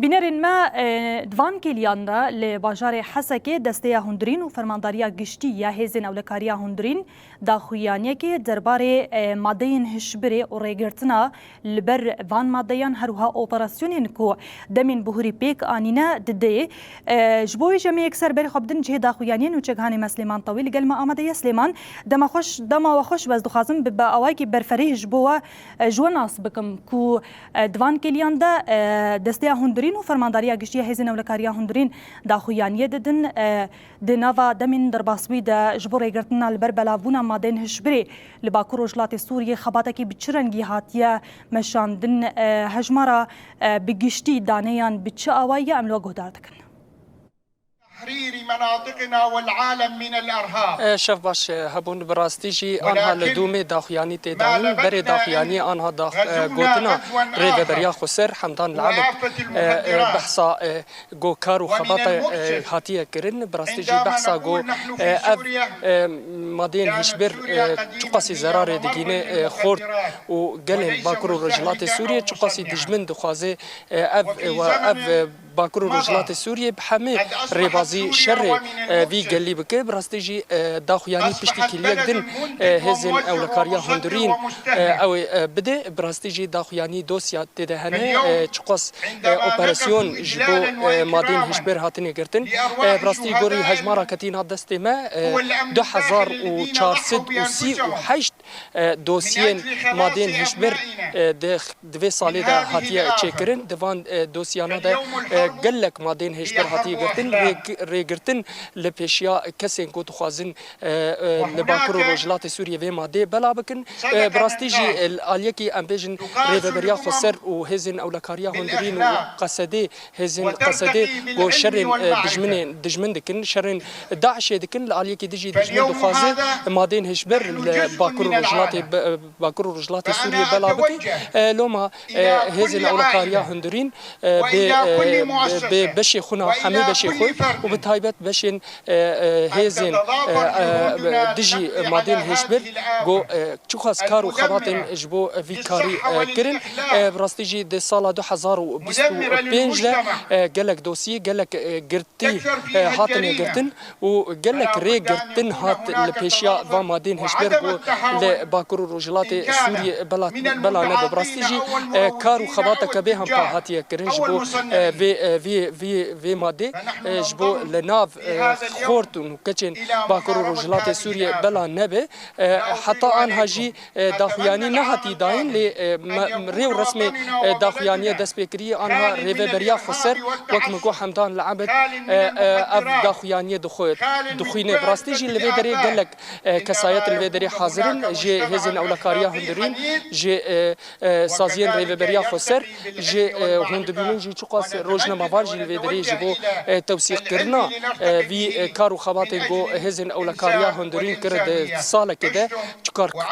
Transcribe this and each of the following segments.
بینرین ما دوان کلیاندا لباجار حسکه دسته هندرین و فرمانداریا گشتی یا هزین اولکاریا هندرین دا خویانیه که درباره مادهین هشبره و ریگرتنا لبر وان مادهیان هروها اپراسیونین کو دمین بهوری پیک آنینا دده جبوی جمعی اکثر بری خبدن جه دا خویانین و چگهانی مسلمان طویل گل ما آمده یا سلیمان دما خوش بس دخوازم با آوائی که برفره جبوا جواناس بکم کو دوان کلیاندا دسته هندرین و فرمانداریا گشتی هزین اولکاریا هندرین دا خویانیه ددن دناوا دمین در باسوی دا جبو ریگرتنا البر بلاوونا مادین هشبری لباکو روجلات سوریه خباتکی بچرنگی هاتیه مشاندن هجمارا بگشتی دانیان بچه آوایی املو گهدار دکن تحرير مناطقنا والعالم من الارهاب. شف باش هبون براستيجي انها لدومي داخياني تداون بري داخياني انها غوتنا ريد بريا خسر حمدان العبد بحثا جو كارو خبط هاتيه كرن براستيجي بحثا جو مادين هشبر تقاسي زرار دقينه خورد وقلن باكرو رجلات سوريا تقاسي دجمن دخوازي اف باكرو رجلات سوريا بحمي ريبازي شر في قلي بك براستيجي داخياني بشتي كليك دن هزن اولكاريا هندرين او بده براستيجي داخياني دوسيا تدهنه تشقص اوبراسيون جبو مادين هشبر هاتني قرتن براستي غوري هجمارا كتينا دستما 2438 دوسيين مادين هشبر دوي سالي دا هاتيه تشيكرن دوان دوسيانا دا قلك مادين هشبر هاتيه قرتن ريگرتن لپیشیا کسین کو تخوازن لباکرو روجلات سوریه و ماده بلا بکن براستیجی الیکی امبیجن ریبریا خسر و هزن اولکاریا هندرین و قصده هزن قصده و شرن دجمن دکن شرن داعش دکن الیکی دجی دجمن دخوازه مادين هشبر باكرو رجلات سوريا بلا بكي لوما هزن اولکاریا هندرین بشي خونا حمي بشي خوي وبتايبت بشين هيزن دجي مادين هشبر جو تشخص كارو خباتن جبو في كاري كرن براستيجي دي سالا 2025 لا قالك دوسي قالك قرتي هاتن قرتن وقالك ري قرتن هات البيشيا با مادين هشبر جو لباكرو رجلات سوريا بلا نب براستيجي كارو خباتك بهم هاتيه كرن جبو في مادي جبو لناف خورتون وكتشن باكرو رجلات سوريا بلا نبي حتى انها جي داخياني نهاتي داين ريو رسمي داخيانيه دسبكري انها ريبريا خسر وكمكو حمدان العبد اب داخيانيه دخوينه براستيجي اللي بدري قال لك كسايات اللي بدري حاضرين جي هزن اولكاريا هندرين جي سازين ريبريا خسر جي هندبينو جي تشقاس روجنا مافارجي اللي بدري جبو توثيق كرنا في كارو خباتي جو هزن اولكاريا هندرين كرد ساله كده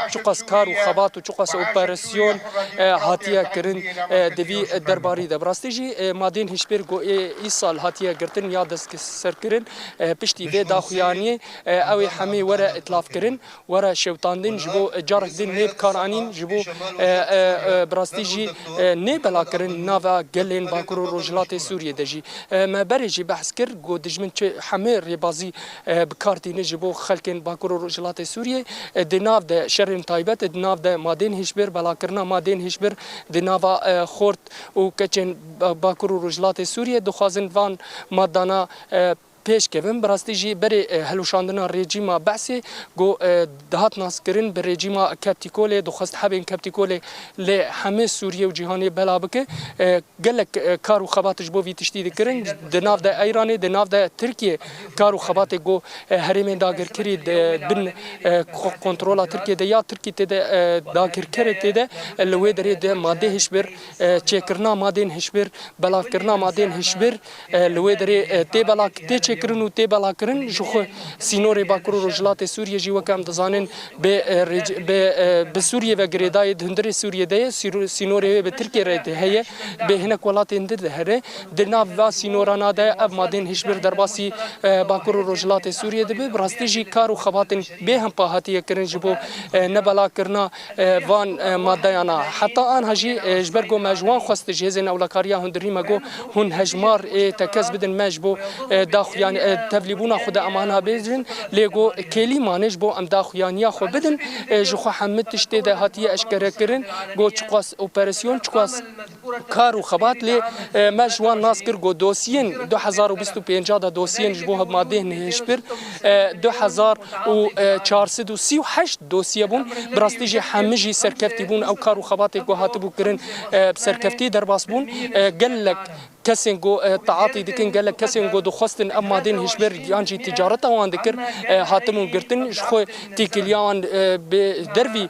تشقاس كارو خبات وتشقاس اوبراسيون هاتيه كرن دبي درباري ده براستيجي مادين هشبر جو اي سال هاتيه قرتن يادس كسر كرن بشتي في داخياني او حمي ورا اتلاف كرن ورا شوطاندين جبو جارك دين نيب كارانين جبو براستيجي نيبلا كرن نافا قلين باكرو رجلات سوريا دجي ما بريجي بحث كر جو دجمن حمي ريبازي بكارتي نجبو خلكن باكرو رجلات سوريا دناف ده شرن تايبت دناف ده مادين هشبر بلا كرنا مادين هشبر دنافا خورت وكتشن باكرو رجلات سوريا دخوازن فان مادانا پیش کردن براستیجی بری هلوشاندن رژیم بعثی جو دهات ناس کردن بر رژیم کپتیکول دخواست حبین کپتیکول ل همه سوریه و جهانی بلا بکه گلک کارو خباتش بو وی تشدید کردن دناف ده ایران دناف ده ترکیه کارو خبات جو هرمین داگر کرد بن کنترل ترکیه ده یا ترکیه ده داگر کرد ده لوی دری ده ماده هشبر چکرنا ماده هشبر بلا کرنا ماده هشبر لوی دری تی بلا تی کرن و تی بلا کرن جخو سینور باکور روجلات سوریه جی وکم دزانن به سوریه و گریدای هندر سوریه ده سینور به ترکیه رده هه به هنک ولات هندر ده هره دنا و سینورانا ده اب مادن هشبر درباسی باکور روجلات سوریه ده به براستی جی کار و خباتن به هم پاهاتی کرن جبو نبلا کرنا وان مادیانا حتی آن هجی جبرگو مجوان خواست جهزن اولکاریا هندری مگو هن هجمار تکز بدن مجبو داخ يعني تبليبونا خدا امانها بيجن ليغو كيلي مانج بو ام داخ يعني خو بدن جو خو حمد تشتي ده هاتيه اشكره كرن جو چقاس اوبراسيون چقاس كارو خبات لي مجوان ناس كر جو دوسين 2025 دا دوسين جبو ماده هشبر 2438 دوسيه بون براستيجي حمجي سركفتي بون او كارو خبات جو هاتبو كرن بسركفتي درباس بون قالك كسين جو تعاطي دكين قال لك كسين جو دخستن اما دين هشبر يانجي تجارته وان ذكر هاتمون قرتن شخو تيكليان بدربي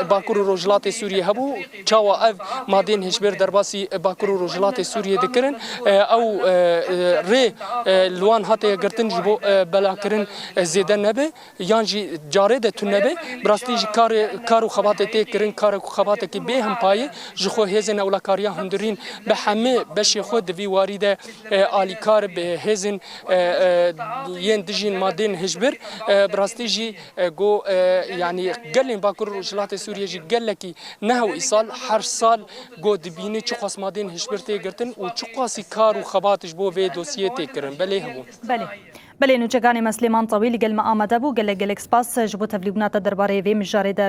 باكور روجلات سوريا هبو تشاوا اف ما دين هشبر درباسي باكور روجلات سوريا ذكرن او ري لوان هاتي قرتن جبو بلا كرن زيدن نبي يانجي جارده تنبي براستيج كارو خبات تكرن كارو خبات كي بهم باي جخو هزن اولا كاريا هندرين بحمي باش خود في وارده آلیکار به هزن ین دجین مادین هجبر براستیجی گو یعنی گلین باکور روجلات سوریه جی گلکی نه و ایسال هر سال گو دبینی چقاس مادین هجبر تیگرتن و چقاسی کار و خباتش بو وی دوسیه تیکرن بله هبون بله نوچگانی مسلمان طویل گل ما آمده بو گل سپاس جبو تبلیغات درباره وی مجارده